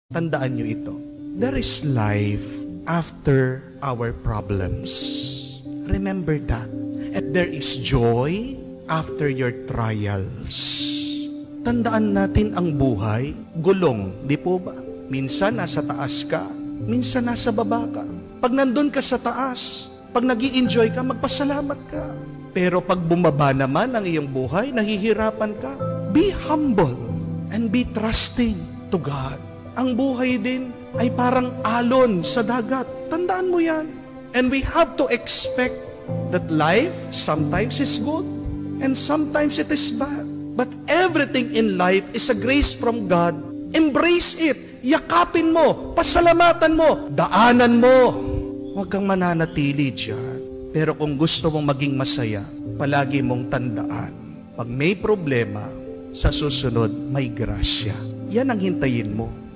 Tandaan nyo ito. There is life after our problems. Remember that. And there is joy after your trials. Tandaan natin ang buhay, gulong, di po ba? Minsan nasa taas ka, minsan nasa baba ka. Pag nandun ka sa taas, pag nag-i-enjoy ka, magpasalamat ka. Pero pag bumaba naman ang iyong buhay, nahihirapan ka, be humble and be trusting to God. Ang buhay din ay parang alon sa dagat. Tandaan mo yan. And we have to expect that life sometimes is good and sometimes it is bad. But everything in life is a grace from God. Embrace it. Yakapin mo. Pasalamatan mo. Daanan mo. Huwag kang mananatili dyan. Pero kung gusto mong maging masaya, palagi mong tandaan. Pag may problema, sa susunod may grasya. Yan ang hintayin mo.